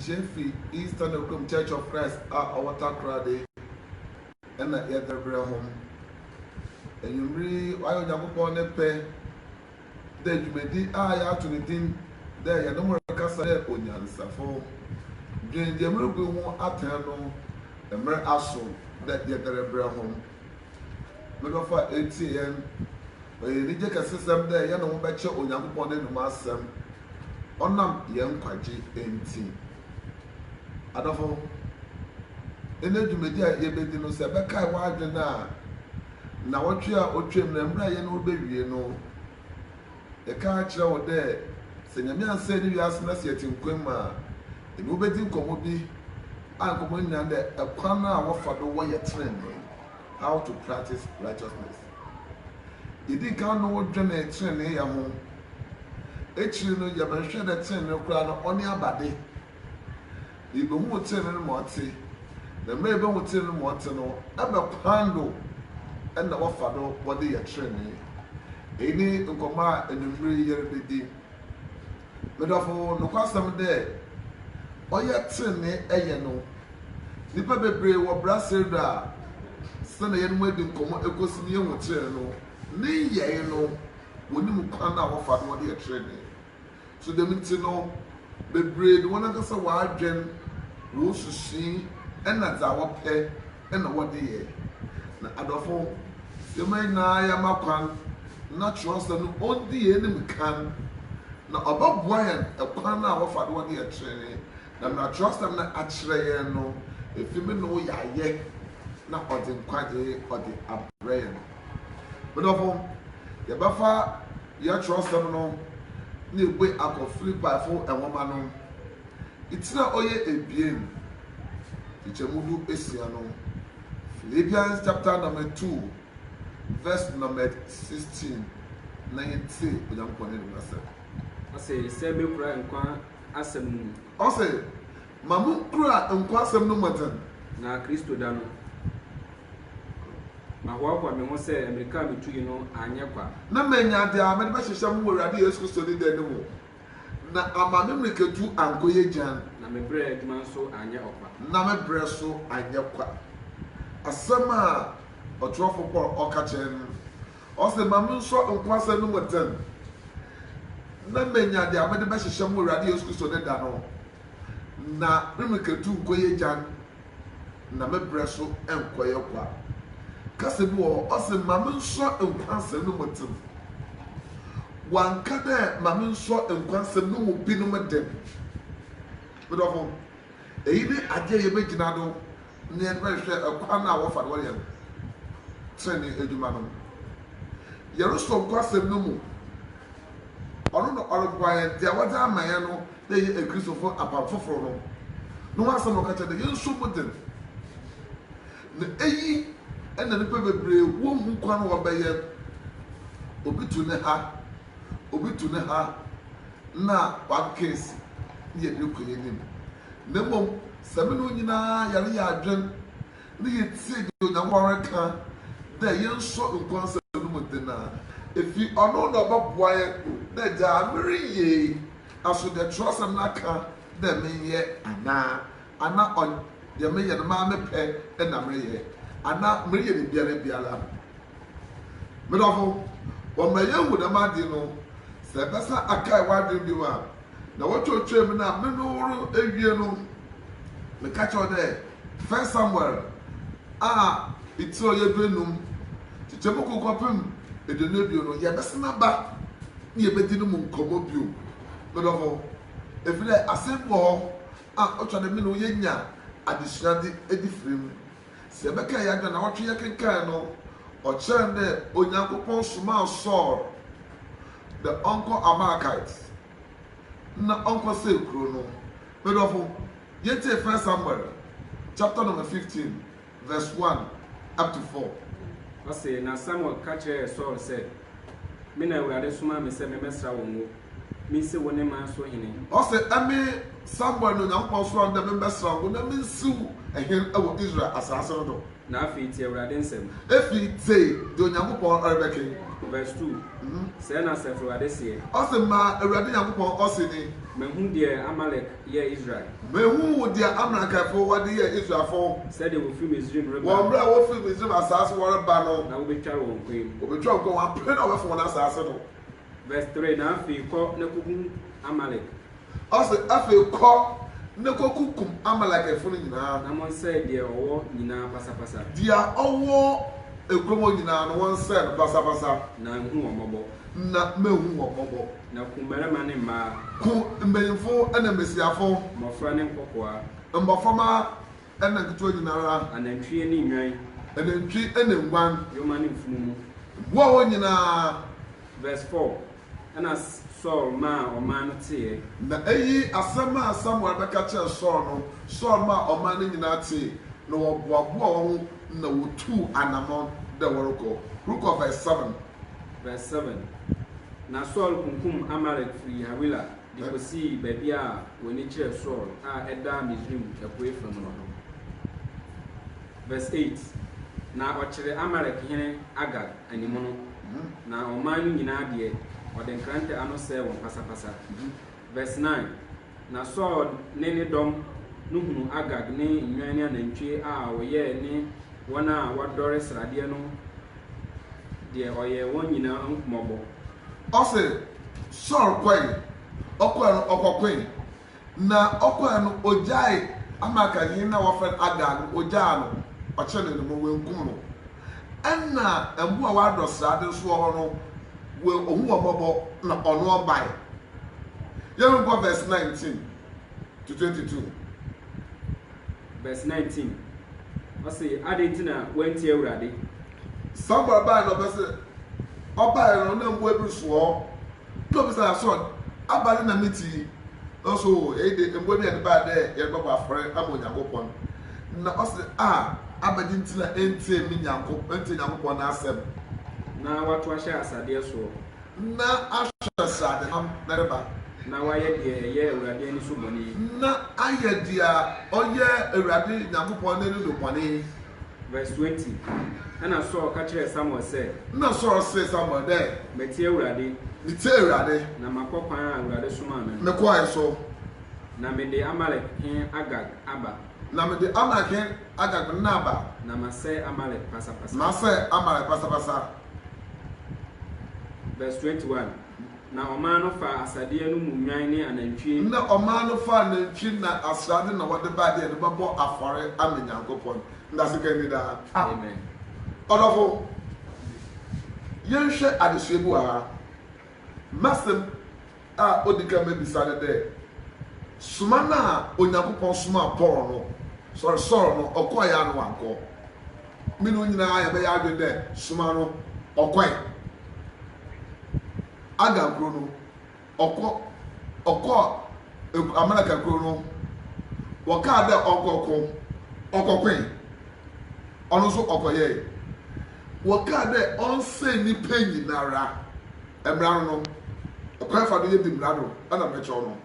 Jeffrey Eastern Oakham Church of Christ our Water and at Yather home. And you really, why would you go on a pair? Then you may do I to the thing there, you no more castle on your answer for Jane the American one at Hano, the mere asshole that Yather home. Middle for 8 a.m. When you need a system there, you know, bet you on your opponent in the master. On them, young Quaji 18. Adolfo, in the media, you may know Sabaka wide now. Now, what you are, or trim them, Brian, will be, you know. The car show there, Senaman said you asked us yet in Quima. The moving Comobi, Uncle Winanda, a corner of for the way you're training, how to practice righteousness. You didn't know what journey training your home. Actually, no, you have sure that ten no crown on your body. You go more ten and morty. The maybe will tell them what to know. I'm a pando and the waffado body you're training. Any to come out and the 3 year biddy. But of all, no custom there. Oh, you're training, eh, you know. The paper brave or brasser. Sunday and wedding come out a cosmium with train. Nay, you know. When you can't have a fat body training. So the minute the bread, one of us a wild gen, rose to see, and that's our pay, and what day. Adolfo, you may now, I am a can, not trust them, all the enemy can. Now, above Brian, a corner of a body training, and not trust them actually, no, if you know ya yet, not on the quantity or the upbrain. But of all, the buffer, you trust them no. Ni way I can flip by phone and woman. It's not only a being. It's a mudu esiano. Philippians chapter number 2, verse number 16, 19. We don't call it myself. I say, Samuel cry and qua asem. I say, Mamu cry and quasem no matter. Na Christo dano. Ma wa me ho se America me tu yi no anya kwa na menya de a me ba hyehyam wo rade Yesu Kristo ni de ne mo na amame mreketu ankoye jan na me bre aduma so anya okwa na me bre so anya kwa asama otrofo Paul okachen o se mamu so nkwasa no motan na menya de a me ba hyehyam wo rade Yesu Kristo ne da no na mreketu ankoye jan na me bre so enkoye kwa Kasebo, also Maman saw and Quansa no motive. One cada Maman saw and Quansa no binum dem. But of all, a year I gave a maginado near a corner of a William. Training Edumanum. Yarosto Quansa no more. On all of Brian, there was a Mayano, they a Christopher upon Fofro. No one some of the young super the and the people brave one who can obey obi to ne ha na one case near the Kuyanim. Nemo, Samino Nina, Yari Adren, the said you know, Waraka, the young short of concert with the if you are not about why they are very ye, as with the trust and naka, the men yet, and now on the mayor and mamma pay and a mayor. Ana Maria de Biala. Medofo, when my young would imagine, Sebasa Akai, why do you are? Now, what you're traveling now, Mino, Aviano, the catch on there, first somewhere. Ah, it's all your venum. To Chamoko Copim, it didn't know, yeah, that's not bad. Near Betinum, Comobio. Medofo, If you like, assemble, what are the men who yenya additional edifrim? Sebeka yaga na what you can kind or churn there, Onyankopon Suma Saul, the uncle Amalekites. Na uncle say Chrono. But of yet 1 Samuel, chapter number 15, verse 1 up to 4. I say, now Samuel catcher Saul said, Mina will suma me say me mesra wongo. Me say one man so hini. I say, Ame Samuel no Nyankopon so and the members so na me nsiw ehel ewo Israel asase no. Na afi tie Awurade nsem. Efi say do Nyankopon Rebeke. Verse 2. Say na say Awurade say. I say ma Awurade Nyankopon osini. Mehu de Amalek ye Israel. Mehu de Amalek for what ye Israel for. Said they will film Israel reba. Wo bra wo film Israel asase wo reba no. Na wo betwa wo kwem. Wo betwa ko wa pray na wo for na asase no. Verse 3 na afi ko na kugun Amalek. I say afi ko na kokukum Amalek funu nyina. Na mon say de owo nyina pasapasa. Dia owo ekromo nyina no won say pasapasa. Na hu omobo. Na mehu omobo. Na kumbere ne ma. Ku mbenyifo na mesiafo. Mofra ne nkokoa. Mbofama na nketo nyinara. Anantwie ne nwan. Anantwi na ngwan. Yoma ne mfumu. Wo nyina. Verse 4. And Saul ma o man tie. Na eyi asama Samuel beka che Saul no. Saul ma o man nyina tie. No wo boaboa wo na wotu anamon de woroko. Look of verse 7. Verse 7. Na Saul kunkum Amalek fi Hawila. Dikosi baby a woni kire Saul a eda Misrim ekwe from no. Verse 8. Na ochire Amalek hene Agag animono. Na o man nyina de o den krante ano se won pasapasa. Verse 9. Na Saul ne dom nuhunu Agag ne nwan ne anantwie a oye ne wona wadore srade no de oye won nyina nkumobo. Ose Saul kwai okokwen na okwa no ojai amaka yin na wofen Agag ojaa no ochene no wenkum no enna embu a wado srade so ho no we ohu omobo na ono obai. Yellow go verse 19 to 22. Verse 19. I say, Adentina went here already. Somebody buy no person. Oba no na mbu ebuso. No be say so. Abali na miti. Also, de mbu bi ade ba there, ye go ba frɛ Amonyakopɔn. Na o say abadintina entie mi Nyankopɔn na asɛm. Na watu ahya asade so. Na ahya asade na reba. Na waye de ye Awurade ani so boni. Na aye dia oye Awurade Nyankopɔn na ni do boni. Verse 20. And I saw catcher Samuel said. Na so say Samuel there. Metie Awurade. Ni tie Awurade. Na makɔkwan Awurade soma me. Me kwai so. Na me de Amalek hen Agag aba. Na me de Amalek hen Agag na aba. Na masɛ Amalek pasapasa. Ma say Amalek pasapasa. Verse 21. Na ɔman no fa asade no mu nwan ne anantwie. Na ɔman no fa anantwie na asrade na wɔde ba de bɛbɔ afɔre ama Nyankopɔn. Ndase kan ni da. Amen. Ɔdɔfo. Yɛnhwɛ adesua bi wɔ ha. Masem a odika mebisa ne de. Suma na Onyankopɔn suma Paul no. Sɔre no ɔkɔ ya no ankɔ. Minu nyinaa yɛbɛyɛ adwen dɛ suma no ɔkɔ. Agag kuro no ɔkɔ Amalek kuro no wɔka dɛ ɔkɔkwen ɔno so ɔkɔyɛ wɔka dɛ ɔnse nipa nyinara emra no ɔkwan fa do yɛ dimra do ana mɛkyɛw no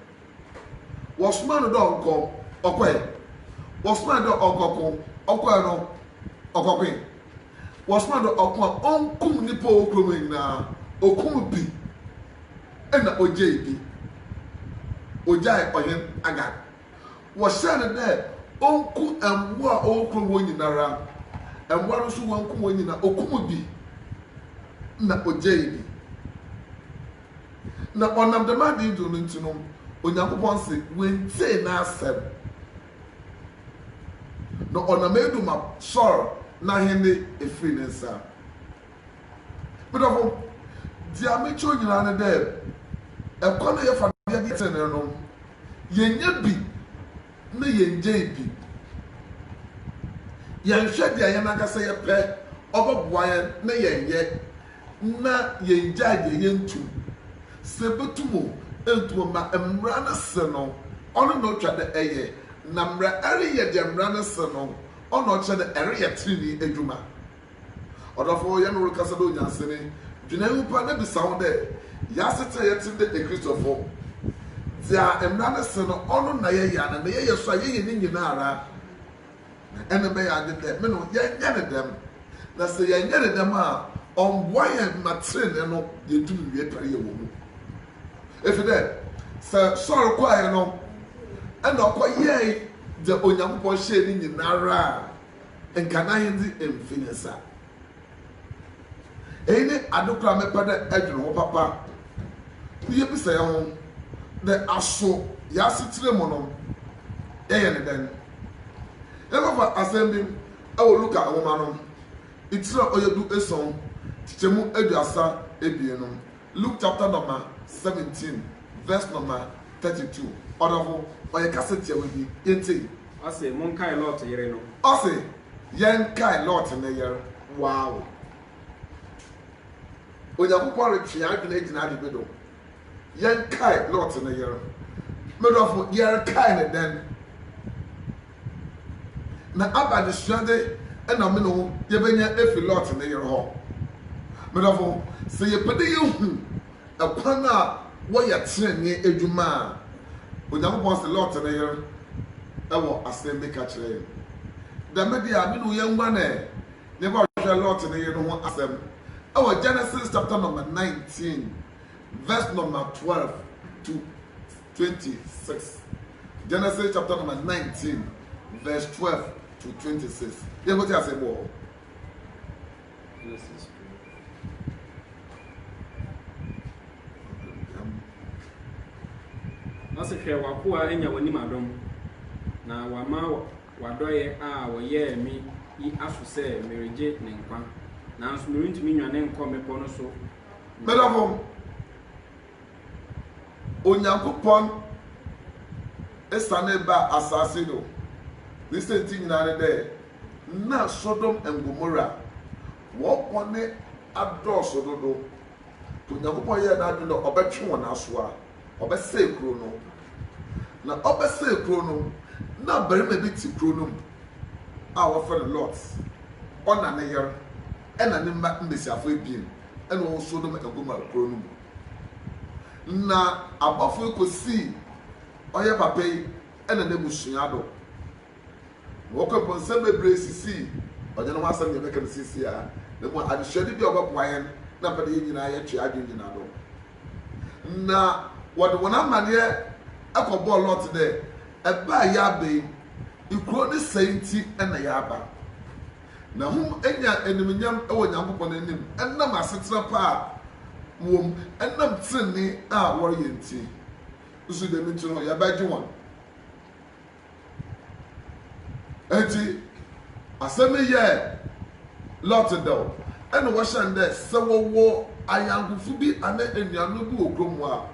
wɔsoma no dɛ ɔkɔyɛ wɔsoma no dɛ ɔkɔyɛ no ɔkɔkwen wɔsoma no ɔkɔ ɔnkum nipa okuro nyinaa okum bi ɛna ɔgye bi ɔgyae ɔhen Agag wɔhyɛ no dɛ ɔnku ɛmboa a ɔkuro wɔ nyinara ɛmboa no so wɔnkum wɔ nyina okum bi na ɔgye bi na ɔnam dɛm ade do no nti no Onyankopɔn se wɛntie na asɛm na ɔnam eduma Saul na hene efiri ne nsa bidɔfo dia mecho nyina ne dɛ ɛkɔ no yɛ fa bia bi tene no yɛnyɛ bi na yɛngye bi yɛnhwɛ deɛ yɛn ankasa yɛpɛ ɔbɛboa yɛn na yɛnyɛ na yɛngya deɛ yɛntum sɛ bɛtum ntum ma mmara no se no ɔno na ɔtwa dɛ ɛyɛ na mmara ɛreyɛ deɛ mmara no se no ɔna ɔkyerɛ dɛ ɛreyɛ tirinii adwuma ɔdɔfo yɛn no rekasa dɛ onyansene dwene ho pa na bisa ho dɛ yɛasete yɛte dɛ ekristofo deɛ mmara no se no ɔno na yɛyɛ ana na yɛyɛ so a yɛyɛ ne nyinaa ara ɛne bɛyɛ ade dɛ me no yɛnyɛ ne dɛm na sɛ yɛnyɛ ne dɛm a ɔmboa yɛn ma tirinii no yɛdum wie pɛre yɛ wɔ mu efi dɛ sɛ sɔre kɔɛ no ɛna ɔkɔyɛɛ deɛ onyankopɔn hyɛɛ ne nyinara a nkanahe de mfi ne nsa eyi ne adekora mepɛ dɛ adwene ho papa yɛ bisa yɛn ho dɛ aso yɛasetire mu no yɛyɛ ne dɛn yɛbɛfa asɛm bi ɛwɔ luka nwoma no itiri a ɔyɛ du eson kyekyɛmu aduasa ebien no Luke chapter number 17 verse number 32 ɔdɔfo ɔyɛ kasa tia wɔ bi yɛnti ɔsɛ monkae Lot yere no ɔsɛ yɛnkae Lot ne yere waaw onyankopɔn retwe adwene gyina ade bi do yɛnkae Lot ne yere medɔfo yɛrekae ne dɛn na aba de suade ɛna me no yɛbɛnya efi Lot ne yere hɔ medɔfo sɛ yɛpɛ dɛ yɛhu ɛkwan a wɔyɛ tirinii adwuma a onyankopɔn sɛ Lot ne yere ɛwɔ asɛm bi ka kyerɛ yɛn dɛm de a me no yɛnwa ne ba hwɛ Lot ne yere no ho asɛm ɛwɔ Genesis chapter number 19 verse number 12 to 26 Genesis chapter number 19 verse 12 to 26 yɛn ko ti asɛm wɔ ɔsɛ hwɛ wakoa anya w'anim adɔm na wama wadɔyɛ a wɔyɛɛ me yi aso sɛ meregye ne nkwa nanso merentumi nwane nkɔ mmepɔ no so medɔfo onyankopɔn esane ba asase no ne senti nyinaa ne dɛ na Sodom and Gomorrah wɔbɔ ne adɔɔso dodo onyankopɔn yɛ n'adwene dɛ ɔbɛtwe wɔn aso a ɔbɛsɛe kuro no na ɔbɛsɛe kuro no na barima bi te kuro no mu a wɔfrɛ no Lot ɔna ne yere ɛna ne mma mbesiafo ebien ɛna wɔn Sodom and Gomorrah kuro no mu na abɔfo kɔsii ɔyɛ papa yi ɛna n'abusua do wɔkɔ mpɔnsɛm bebree sisi ɔnyɛ no ho asɛm yɛ bɛka no sisi a na mu adesuade bi a ɔbɛboa yɛn na mpɛde yɛn nyinaa yɛtwe adwene nyinaa do na wɔde wɔn amanneɛ ɛkɔbɔɔ Lot dɛ ɛbaa yɛ aba yi ikuro ne sɛe nti ɛna yɛ aba na ho anya animuonyam ɛwɔ Nyankopɔn anim ɛnam asetena pa a wɔm ɛnam tirinii a wɔreyɛ nti nso dɛm nti no yɛbɛgye wɔn enti asɛm yɛ Lot dɛw ɛna wɔhyɛ dɛ sɛ wɔwɔ ayankofo bi ana anuanom bi wɔ kurom a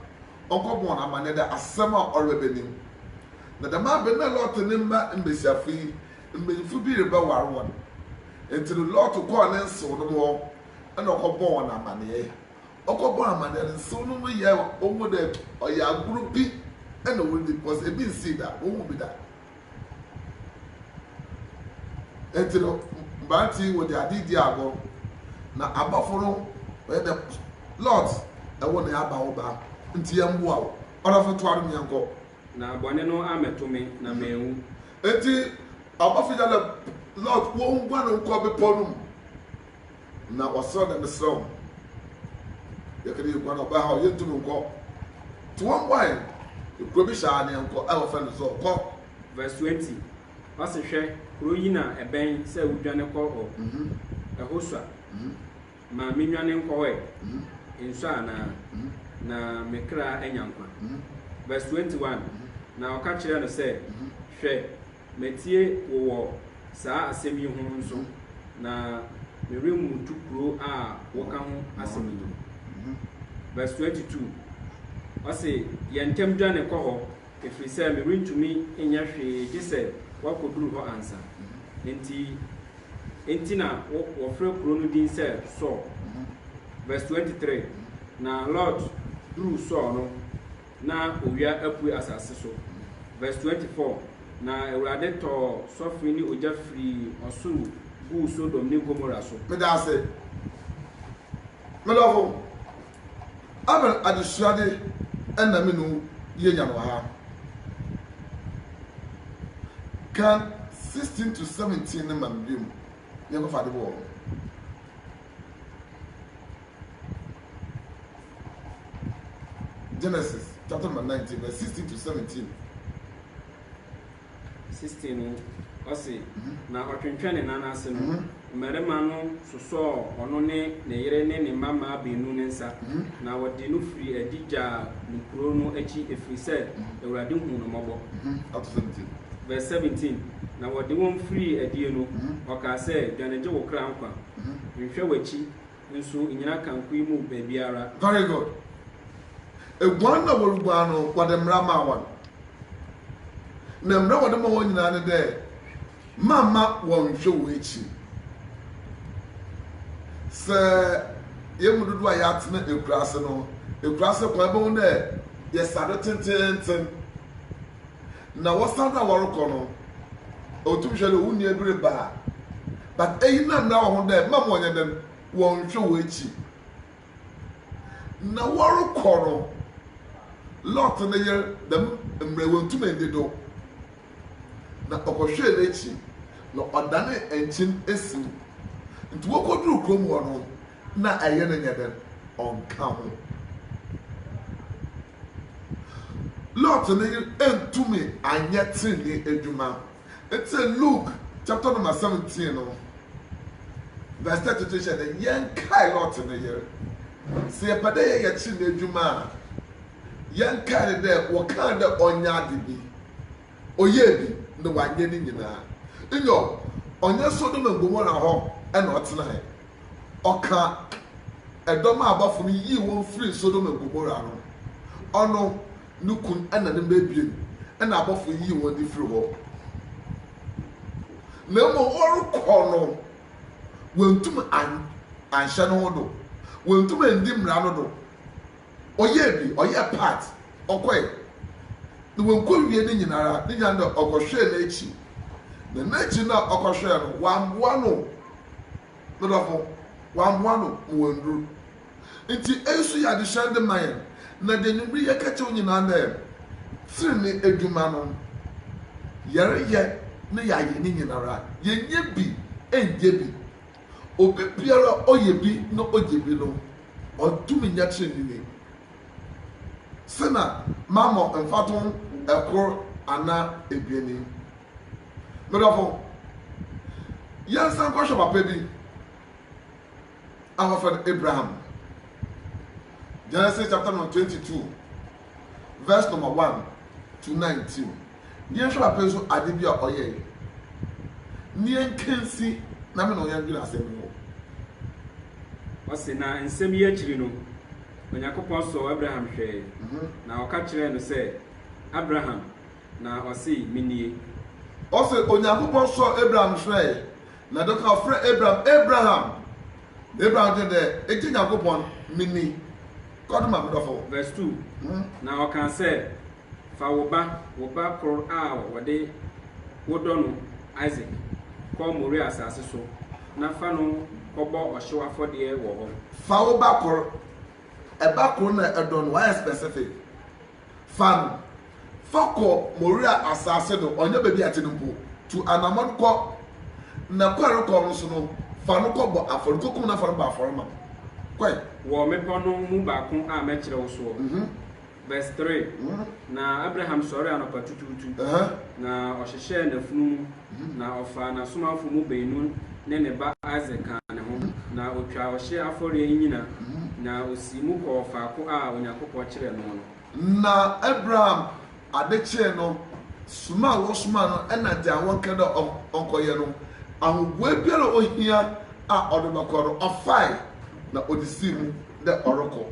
ɔnkɔbɔ wɔn amanneɛ dɛ asɛm a ɔrebɛnim na dɛm abɛ na Lot ne mma mbesiafo yi mbenyinfo bi rebɛware wɔn enti no Lot kɔɔ ne nsew no hɔ ɛna ɔkɔbɔ wɔn amanneɛ ɔkɔbɔ amanneɛ no nsew no yɛ ɔmo dɛ ɔyɛ agoro bi ɛna wɔredi pɔs ebi nsi da wɔn mu bi da enti no mmeranteɛ wɔ de ade di agɔ na abɔfo no ɔyɛ dɛ Lot ɛwɔ ne aba wo ba nti yɛn mboa wo ɔdɔfo to ado yɛn kɔ na bɔne no amɛto me na mewu enti abɔfo yɛ dɛ Lot wɔn gua no nkɔ bepɔ no mu na ɔsrɛ dɛ mesrɛ wo yɛkɛde yɛ gua no ɔbaa ha yɛntumi nkɔ to wɔn bɔe ekuro bi hyɛ ha ne yɛn kɔ ɛwɔ fɛ no so kɔ verse 20 ɔsɛ hwɛ kuro yi na ɛbɛn sɛ wodwane kɔ hɔ ɛhɔ so a ma menwane nkɔ hɔ nso anaa na me kra anya nkwa verse 21 na ɔka kyerɛ no sɛ hwɛ metie wɔ saa asɛm yi ho nso na meremu tu kuro a wɔka ho asɛm yi verse 22 ɔsɛ yɛntɛm dwane kɔ hɔ ɛfiri sɛ merentumi nyɛ hwee gye sɛ woakɔduru hɔ ansa enti na wɔfrɛ kuro no din sɛ Saul. Verse 23 na Lord duru Saul no na owia apue asase so. Verse 24 na Awurade tɔɔ sɔfiri ne ogya firi ɔsoro guu Sodom ne Gomora so. Medase Medofo Abel adesuade ɛna me no yenya no ha. Can 16 to 17 ne man biom yengo fa de bo. Genesis chapter 19 verse 16 to 17. 16 ɔse na ɔtwentwɛn ne nana ase no mmarima no sosɔɔ ɔno ne ne yere ne ne mama beenu ne nsa na wɔde no firi adigya ne kuro no akyi ɛfiri sɛ Awurade hu no mmɔbɔ. Up to 17. Verse 17 na wɔde wɔn firi adie no ɔkaa sɛ dwanegye wo kra nkwa nhwɛ w'akyi nso nyina kanko yi mu baabiara. Very good. Egwan na wɔrugba no wɔde mmara ma wɔn. Na mmara wɔde ma wɔn nyinaa ne dɛ mama wɔn hwɛ wɔ akyi. Sɛ yɛmu dodo a yɛatena ekurase no ekurase kwan bɛ wɔn dɛ yɛsade tententen na wɔsade a wɔrekɔ no otum hwɛ dɛ wɔn nua ebire baa but eyi na mmara wɔ ho dɛ mama wɔn nyɛ dɛm wɔn hwɛ wɔ akyi na wɔrekɔ no Lot ne yɛ dɛm mmerɛ wɔn tum ndi do na ɔkɔhwɛ n'akyi na ɔdane nkyin esi nti wɔkɔduru kurom wɔ no na ɛyɛ ne nyɛ dɛm ɔnka ho Lot ne yɛ ntumi anyɛ tiri adwuma eti Luke chapter number 17 no verse 32 hyɛ dɛ yɛn kae Lot ne yɛ sɛ yɛpɛ dɛ yɛyɛ tiri n'adwuma a yɛn kae ne dɛ wɔkaa dɛ ɔnyɛ ade bi ɔyɛ bi na wanyɛ ne nyinaa nyɔ ɔnyɛ Sodom and Gomorrah hɔ ɛna ɔtena ɔka ɛdɔm a abafo no yii wɔn firi Sodom and Gomorrah no ɔno ne kun ɛna ne mba ebien ɛna abafo yii wɔn de firi hɔ na mmom ɔrekɔ no wɔntum anhyɛ no ho do wɔntum andi mmara no do ɔyɛ bi ɔyɛ part ɔkɔɛ na wɔnkɔ wie ne nyinara ne nyinara dɛ ɔkɔhwɛ n'akyi na n'akyi na ɔkɔhwɛ no wamboa no medɔfo wamboa no wɔnduru nti esu yɛ adehyɛ de ma yɛn na de nwumri yɛ kɛkyɛw nyinaa dɛ tiri ne adwuma no yɛreyɛ ne yɛayɛ ne nyinara yɛnyɛ bi ɛnyɛ bi obi biara ɔyɛ bi na ɔgye bi no ɔtumi nyɛ kyerɛ ne sena mama mfato ɛkoro ana ebieni medɔfo yɛnsan kɔhwɛ papa bi a wɔfrɛ Abraham. Genesis chapter number 22 verse number 1 to 19 yɛnhwɛ papa nso ade bi a ɔyɛ ne yɛnkansi na me na ɔyɛ ndwira asɛm wɔ ɔse na nsɛm yi akyiri no Onyankopɔn sɔ Abraham hwɛɛ na ɔka kyerɛɛ no sɛ Abraham na ɔse minie ɔse Onyankopɔn sɔ Abraham hwɛɛ na dɔka ɔfrɛ Abraham gye dɛ eti Nyankopɔn mini kɔdu ma medɔfo. Verse 2 na ɔka sɛ fa wo ba koro a wɔde wodɔ no Isaac kɔ Moria asase so na fa no kɔbɔ ɔhyew afɔdeɛ wɔ hɔ. Fa wo ba koro ɛba koro na ɛdɔ no wayɛ specific fa kɔ Moria asase do ɔnyɛ baabi ate no mpo tu anamɔn kɔ na kɔre kɔ no so no fa no kɔbɔ afɔre kokum na fa no ba afɔre ma kɔɛ wɔ mepɔ no mu baako a mɛkyerɛ wo soɔ. Verse 3 na Abraham sɔre anɔpa tutuutu na ɔhyehyɛɛ n'afunu mu na ɔfaa n'asomafo mu baanu ne ne ba Isaac kaa ne ho na otwa ɔhye afɔre yi nyina na osi mu kɔɔ faako a Onyankopɔn kyerɛɛ no no. Na Abraham adekyee no suma a wɔsoma no ɛna de awon kɛdɛ ɔnkɔyɛ no ahogua biara ohia a ɔde bɛkɔ no ɔfae na ɔde si mu dɛ ɔrekɔ.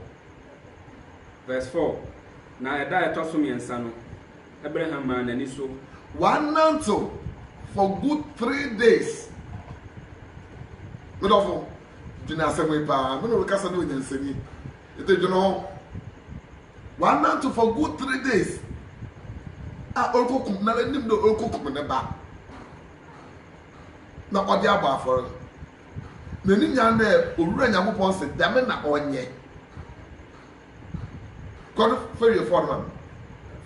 Verse 4 na ɛda ɛtɔ so mmiɛnsa no Abraham man n'ani so. One nanto for good 3 days. Medofo, dina asɛm pa, me no kasa no nyansani. Ite jono. One nanto for good 3 days. Orkokum na nim do orkokum ne ba. Na odi aba aforo. Na ni nyande owura Nyankopɔn se dame na onye. God for your foreman.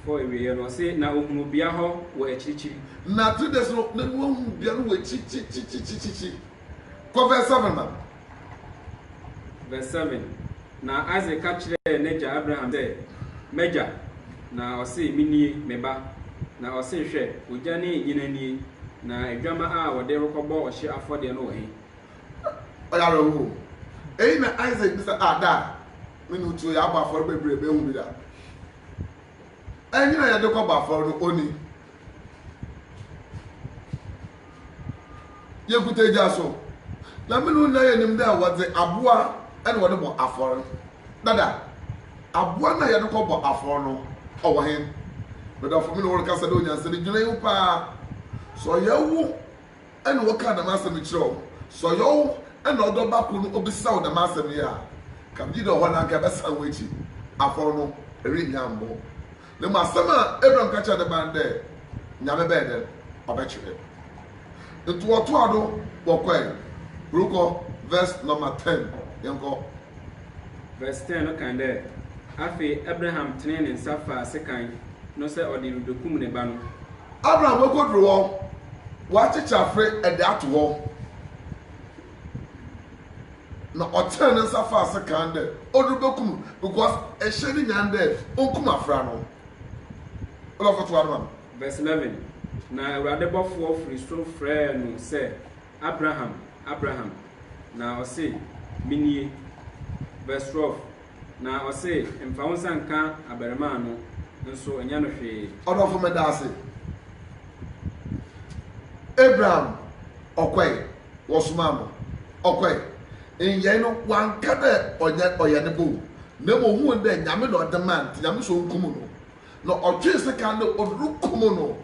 For we no say na ohunu bia ho wo echichiri. Na 3 days no na nu ohunu bia no wo echichi. Ko verse 7 man. Verse 7. Na Isaac kire neja Abraham say, "Meja, na ose minie meba, na ose hwe, ogya ne nyinani, na adwama a wode rekɔbɔ ɔhye afɔde no wɔ he." Oyaro wo. Eyi na Isaac bisa ada. Me no tu ya ba afɔre bebrebe hu bi da. Enyi na ya de kɔ ba afɔre no oni. Ye kute ja so. Na me no na ye nim da wo de aboa ene wo de bɔ afɔre. Dada. Aboa na ya de kɔ bɔ afɔre no ɔwɔ he. But for me no work kasa do nya se de dwene yu pa. So ya wo ene wo ka na ma asɛm kyerɛ. So ya wo ene ɔdɔ ba ko no obisa wo na ma asɛm ya. Kam di do ho na ka besa wo echi. Afɔre no eri nyambo. Le ma asɛm a Abraham ka kyerɛ de bande nyame bɛ de ɔbɛkyerɛ. Ntu wɔto ado wɔkɔe. Ruko verse number 10. Yanko. Verse 10 no kan there. Afi Abraham tene ne nsa fa sekan no sɛ ɔde rebekum ne ba no. Abraham wɔkɔduru hɔ. Wɔakyekyafre ɛde ato hɔ. Na ɔtɛn ne nsa fa sekan de ɔrebekum because ɛhyɛ ne nyan de onkum afra no. Ɔlɔfo to Abraham. Verse 11. Na Awurade bɔfoɔ firi soro frɛ no sɛ Abraham, Abraham. Na ɔse minie. Verse 12. Na ɔse mfa wo nsa nka abarima no nso ɛnya no hwee. Ɔlɔfo me da ase. Abraham ɔkɔe wɔsoma no. Ɔkɔe. Nyɛ no wanka dɛ ɔyɛ ne bo. Na mo hu dɛ nyame na ɔde man, nyame so nkum no. Na ɔtwe sika no ɔduru kum no.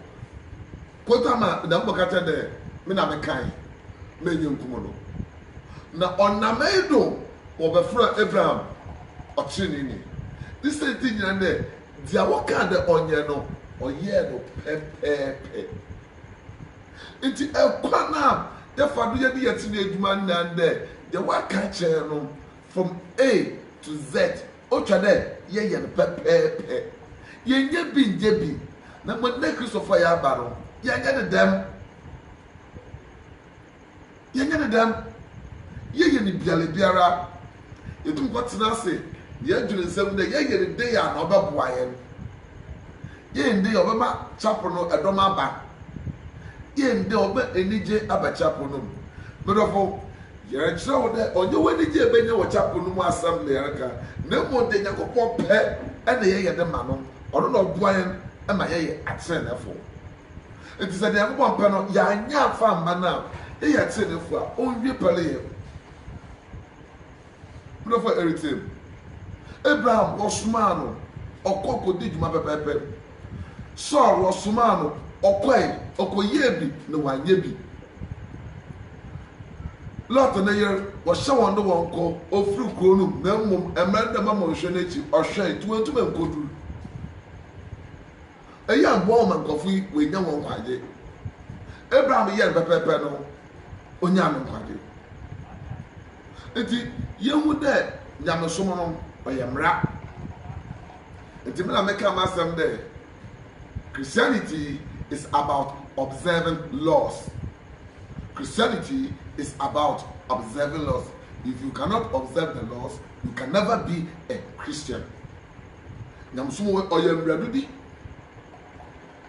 Kotama na mo kata dɛ me na me kan. Me nye nkum no. Na ɔnamɛ do ɔbɛfra Abraham ɔkyere ni. This thing nyina dɛ dia wɔka dɛ ɔnyɛ no ɔyɛ no pɛpɛɛpɛ. Nti ɛkwa na yɛfa do yɛde yɛte ne adwuma nan dɛ the waka kyerɛ no from A to Z otwa dɛ yɛyɛ no pɛpɛɛpɛ. Yɛnyɛ bi nyɛ bi na mo ne Christopher yɛ aba no yɛnyɛ ne dɛm. Yɛnyɛ ne dɛm. Yɛyɛ ne biara yɛtum kɔtena ase yɛdwene nsɛm dɛ yɛyɛ ne de a na ɔbɛboa yɛn. Yɛn de ɔbɛma chapel no ɛdɔm aba. Yɛn de ɔbɛ enigye aba chapel no. Medɔfo yɛrekyerɛ wo dɛ ɔnyɛ w'anigye ɛbɛnya wɔ chapel no mu asɛm na yɛreka. Na mmom de Nyankopɔn pɛ ɛna yɛyɛ de ma no. Ɔno na ɔboa yɛn ɛma yɛyɛ atenefo. Nti sɛ Nyankopɔn pɛ no yɛanya afa mma no a yɛyɛ atenefo a ɔnwie pɛle yɛn. Medɔfo eritim. Abraham wɔsoma no ɔkɔ kɔdi dwuma pɛpɛɛpɛ. Saul wɔsoma no ɔkɔyɛ bi na wanyɛ bi. Lot na yɛr wɔhyɛ wɔn de wɔn kɔ ofiri kuro no na mmom mmerɛ dɛm ama nhwɛ n'akyi ɔhwɛ tuwantuma nkoduru. Ɛyɛ aboa wɔn nkɔfo yi wɔnya wɔn nkwagye. Abraham yɛ pɛpɛɛpɛ no onya no nkwagye. Nti yɛhu dɛ nyamesom no ɔyɛ mmara. Nti me na meka ma asɛm dɛ Christianity is about observing laws. Christianity is about observing laws. If you cannot observe the laws, you can never be a Christian. Nyamesom ɔyɛ mmara bi.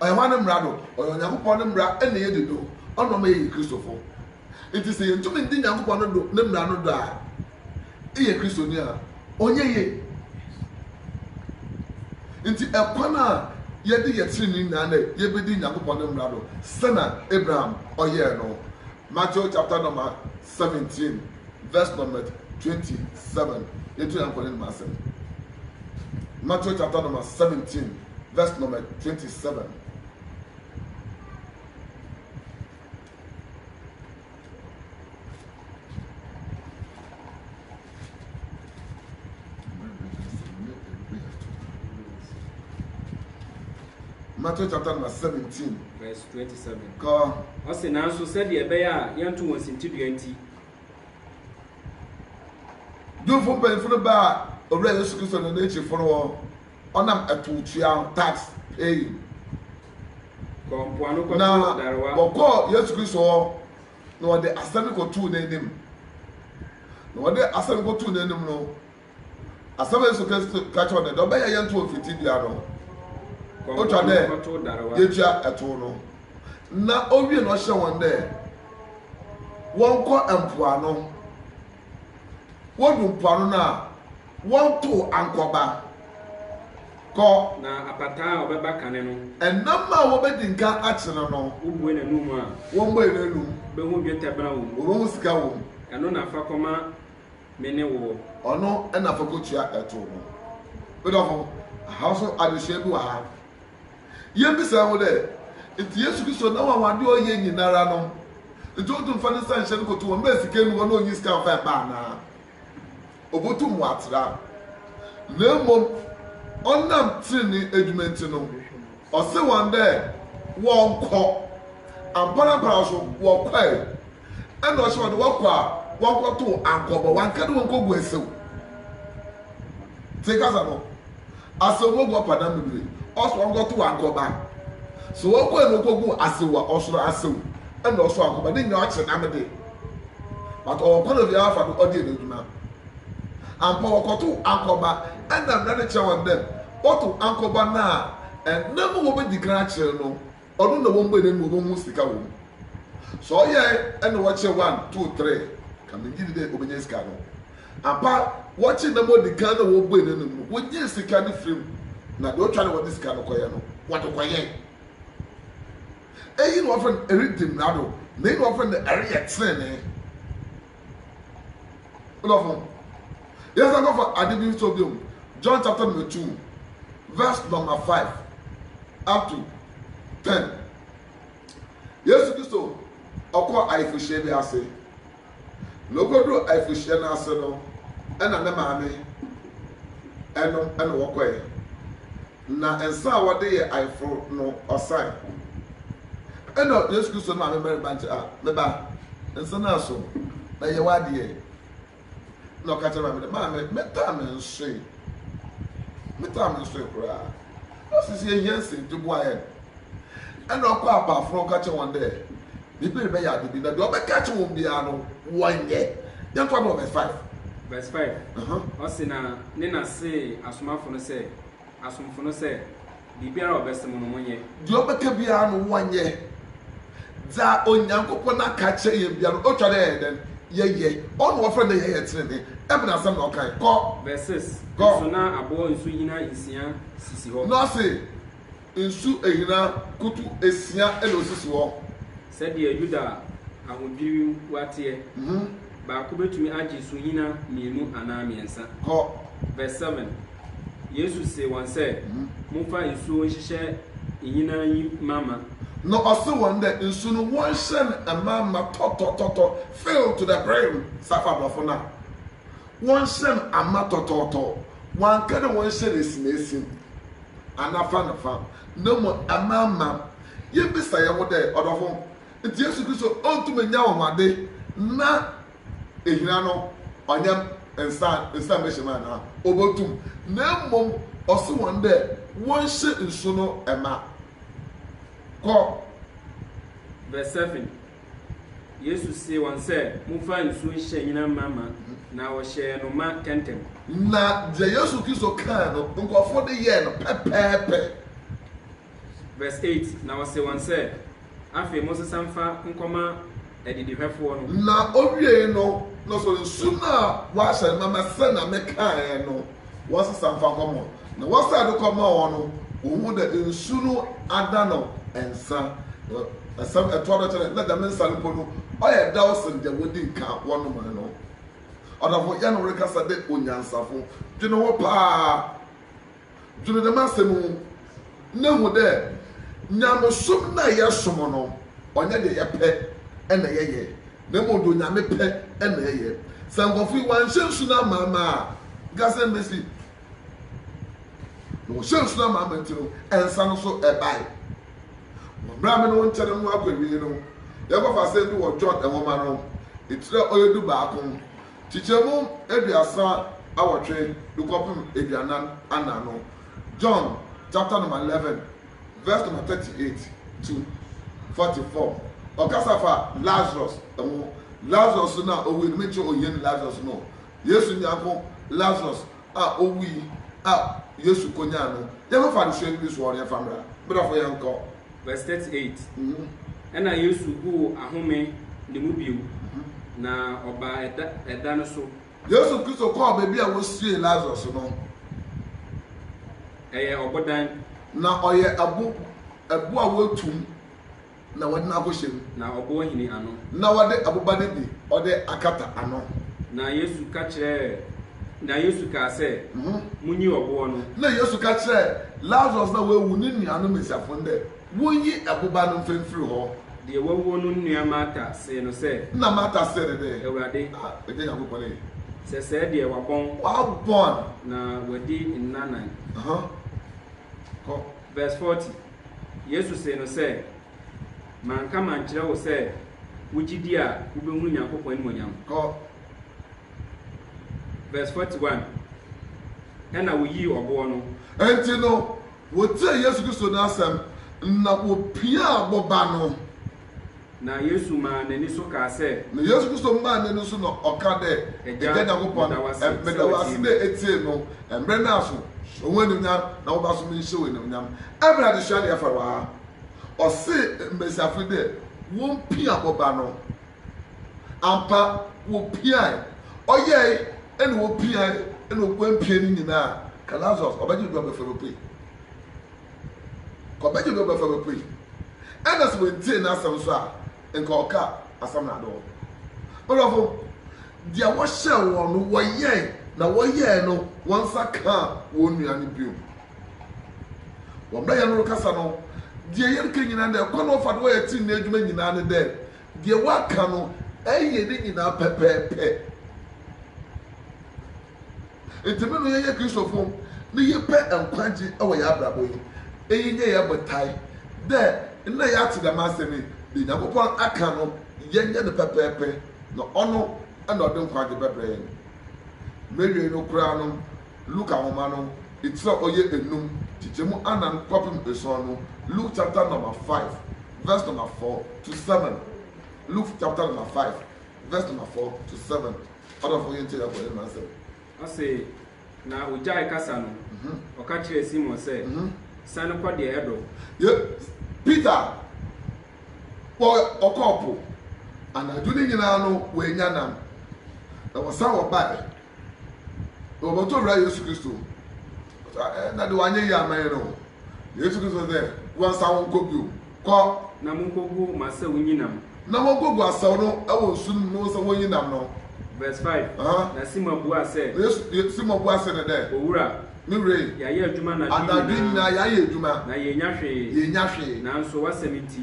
Ɔyɛ hwan ne mmara do? Ɔyɛ Nyankopɔn ne mmara ɛna yɛ dodo. Ɔno ma yɛ Kristofo. Nti sɛ yɛntumi ndi Nyankopɔn no do ne mmara no do a ɛyɛ Kristoni a ɔnyɛ yɛ. Nti ɛkwan a yɛde yɛtiri ne nyinaa dɛ yɛbɛdi Nyankopɔn ne mmara do sɛna Abraham ɔyɛɛ no. Matthew chapter number 17 verse number 27. Yɛtu yɛn nkɔle ne ma asɛm. Matthew chapter number 17 verse number 27. Matthew chapter number 17. Verse 27. Go. Ose na so said the ebeya yantu won sintidua nti. Do for pay for the bar of Jesus Christ on the nature for onam atutua tax pay. Kompoano ko Na darwa. boko Jesus Christ no de asemi ko tu na enim. No de asemi ko tu na enim no. Asemi Jesus Christ catch on the do be yantu ofitidua no. O twa de yetua eto no. Na owie no hye won de won ko empoano wodun poano na won to ankoba ko na apata obeba kane no enama wo bedi nka akyene no ubuwe na numu a won boy na num be hu dweta bra wo wo sika wo eno na fa koma mene wo ono na fa ko tua eto no bedofo house adehye bi wa ha yembi sa wo de enti Yesu Kristo na wa wade oye nyinara no enti odun fa ne sanhye no koto wo mba sika nu wo no onyi sika fa ba na obotu mu atra na mom onam tini edumenti no ose wande won ko ampara para so wo kwai and ose wande wo kwa won ko to ankobo wan ka de won ko gu esew te kaza no asomo go pada mebire ose won ko to ankoba so wo ko no ko gu asewa osoro asew and ose ankoba de nya ache na mede but o ko no bia fa do odi eduma ampa wakoto ankoba ena na ne chewan dem oto ankoba na enam wo be dikra kire no odo na wo mbe ne mo hu sika wo so ye ena wo che 1 2 3 kam ngidi de obenye sika no ampa wo che na mo dikra na wo mbe ne no wo nye sika ne frim na do twa ne wo sika no koye no wo to koye eyi no ofren eridim na do ne no ofren the area trene no. Yes, I go for Adibin Sodium, John chapter number 2, verse number 5 up to 10. Yes, Christo, Oko Aifushe be ase. Logodo Aifushe na ase no, ena ne maame, eno wokwe. Na ensa wade ye Aifo no osai. Eno Yes Christo maame Mary Banche meba, ensa na so, na ye wade ye. No catch me, mamma, metam straight. Metam straight, cry. What's this here, yes, to boy? And no papa from catching one day. The baby had to be the double catch won't be on 1 year. Then what verse 5? Verse 5. Osina, Nina say, Asumafuna say, Asumfuna say, the beer of Bestamon 1 year. The other be on 1 year. Za on Yankopona catch a year, ultra then. Ye, on what friend they had training. Ebna some okay. Go verses. Go. So now abo nsu hina isia sisi ho. No say nsu ehina kutu esia elo sisi ho. Said the Juda ahudiri watie. Ba ko betumi agi su hina mienu ana miensa. Go. Verse 7. Jesus say one say, "Mumfa nsu nhihye hina yi mama." No, also one day nsu no one shen a mama toto fill to the brim. Safa blofona. One shen a matoto. One kind one shen is missing. Anafa. No more a mama. You be say what day or the phone. It's Jesus Christ on to me now my day. Na ehirano onyam ensan mission man na obotum. Na mom also one day one shen nsu no ema. Go. Verse 7. Jesus say one say, "Mumfa nsu nhye nyina mama na wo hye no ma kentem." Na je Jesus Kristo kan no nkofo de ye no pepepe. Verse 8. Na wo say one say, "Afi Moses amfa nkoma edidi hwefo no." Na owie no so nsu na wa hye mama se na me kan no wo se samfa komo. Na wo sa de komo wo no wo de nsu no ada no ensa. Some a toilet let the men salpono. I had Dawson the wedding camp 1 woman. No, or of what Yan Recassa de Unyan Safo. Do you know what pa? Do the master moon? nehu de nyamesom na yesom no onye de yepe ena yeye na mo do nyame pe ena yeye sankofi wan hyensu na mama gase mesi no hyensu na mama ntiro ensa no so ebai mo bra me no ntere mu akwawie no yakofa se bi wo John enwoma no itire oyedu baako chichemu eduasa awotwe dukopim eduanan anano John chapter number 11 verse number 38 to 44 okasafa Lazarus na owi mecho oyen Lazarus no Yesu nyako Lazarus owi Yesu konya no yakofa de hwe bi so ore famra brafo yanko verse 38 ena Yesu gu ahome ne mu biu na oba eda no so Yesu Kristo ko ba bia wo sie Lazarus no obodan na oye abu a wotum na wode na akohyem na obo hini ano na wode abuba ne bi ode akata ano na Yesu ka se munyi obo no na Yesu ka kire Lazarus na wewu ne nuano mesiafo nde wonyi abuba no mfemfiri ho de wawo no nua Martha se no se na Martha se de ewrade ede ya kokole se de wabon na wadi nnanan ko verse 40 Yesu se no se manka mankyere wo se wugidi a wubehunu Nyankopɔn ni monyam ko verse 41 ena woyi obo no enti no wote Yesu Kristo na asem na wopia aboba no na Yesu ma nani so ka se na Yesu Kristo ma nani so no oka de eja Nyankopɔn medawase na etie no emre na so onwenu nya na wo ba so mi hye wenu nya ebra de hwa de afarwa o se mbesiafo de won pia aboba no ampa wo pia oye ene wo pia ene wo kwampia ni nyina ka Lazarus obaji do abafaro pe ko obaji do abafaro pe ena so wentie na asem so a nka oka asam na do olofo dia wo hye won no wo ye na wo ye no won saka wo nua ne bio wo mra ya no kasa no dia ye nke nyina de ko no fa do ye tin na adwuma nyina ne de dia wa ka no eye de nyina pepepe etime no ye Kristofo ne ye pe enkwaji ewo ya abrabo yi eyi nye ya botai de nna ya ati da masemi de Nyankopɔn aka no ye nye ne pepepe no ono na ode nkwaji bebre Mary no kura no Luka homa no itira oye enum chichemu anan kwapim eson no Luke chapter number 5 verse number 4 to 7 Luke chapter number 5 verse number 4 to 7 other for you tell for him answer I say na ujai kasa no oka kire Simon say san kwa de edo Peter okopo anaduni nyina no we nya nam na wasa wo bae oboto ra Yesu Kristo na de wanye ya man no Yesu Kristo say wan sa won kogu ko na mun kogu masa wunyinam na won kogu asaw no ewo sun no so wunyinam no verse 5 na Simon bua say Simon bua say ne de owura mi re ya ye adwuma na adadun na ya ye adwuma na ye nya hwe na nso wasemiti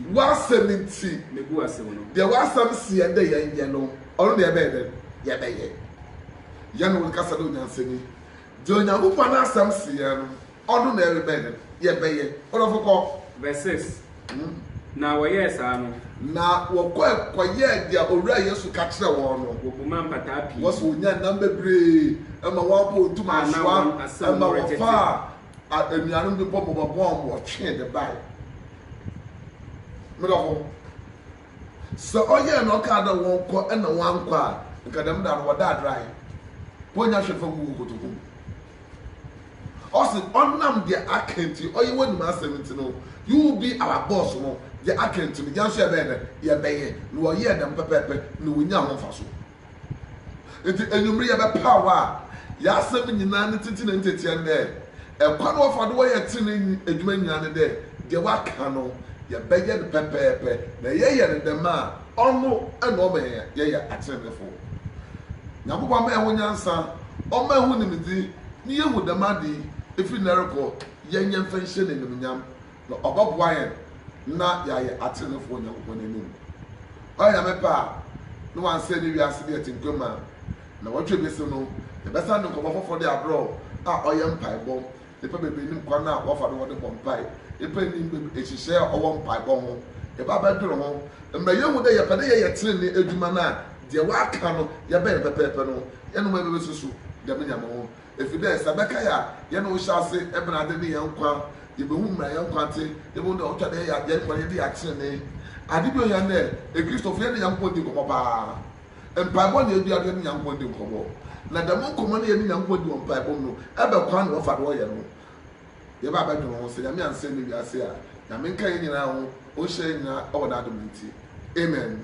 me bua se wono de wasam sie de ye no onu de be ye be ye no kasa do nyanseni de Onyankopɔn na asam sie no onu na ere be ye be ye olofoko verse 6 na woye sa no na wokoye dia owura Yesu ka kire won no wobuma mpata pi woso onya namba bre ema wapo ntuma aswa ema wofa emianu bi bom wo twe de bai medofo so oye no ka da won ko ena wan kwa nka dem da no wada dry ponya hwe fa gu kotoku osi onnam de akenti oye woni ma 70 no you will be our boss no ye akenti me janso ebe ne ye beye no oye dem pepepe no wonya ho faso enti enyumri ye be power ya asem nyina ne titi na ntetie ne ekwa no fa do ye tini edwuma nyina ne de waka no ye beye de pepepe na ye ne dem a ono ena o me ye atenefo Nyankopɔn ma ho nyansa o ma ho nimdi ni ye hu dem adi efi nareko ye nyemfa nhye ne nimnyam na ɔbɛboa yɛn na yɛayɛ atenefo Onyankopɔn n'anim ɔyɛ mepa no one say ni wiase de atinkoma na wɔtwe besi no yɛbɛsa ne nkɔmɔ foforɔ de abrɔ a ɔyɛ mpaebɔ nipa bebree nim kwan a wɔfa do wɔde bɔ mpae nipa nim ehyehyɛ a ɔwɔ mpaebɔ ho yɛba bɛdoro ho mma yɛhu dɛ yɛpɛ dɛ yɛyɛ tene adwuma no a deɛ wɔaka no yɛbɛyɛ pɛpɛɛpɛ no yɛnom ɛbɛbɛsusu dɛm nyama ho ɛfiri dɛ sɛ bɛka yɛ a yɛne wo hyɛ ase ɛbenade ne yɛn nkwa yɛbɛhu mmara yɛn nkwa te yɛbɛhu dɛ ɔtwa dɛ yɛn nkwa yɛde yɛakyene ade bi oyɛ dɛ ekristofo yɛne Nyankopɔn di nkɔmmɔ paa mpaebɔ ne ebi adeɛ ne Nyankopɔn di nkɔmmɔ na dɛm nkɔmmɔ ne yɛne Nyankopɔn di wɔ mpaebɔ no ɛbɛkwa ne wɔfa de wɔyɛ no yɛba abɛdwene ho sɛ nyame ansɛ ne wiase a nyame nka yɛ nyinaa ho ɔhyɛ nyinaa ɛwɔ n'adom nti amen.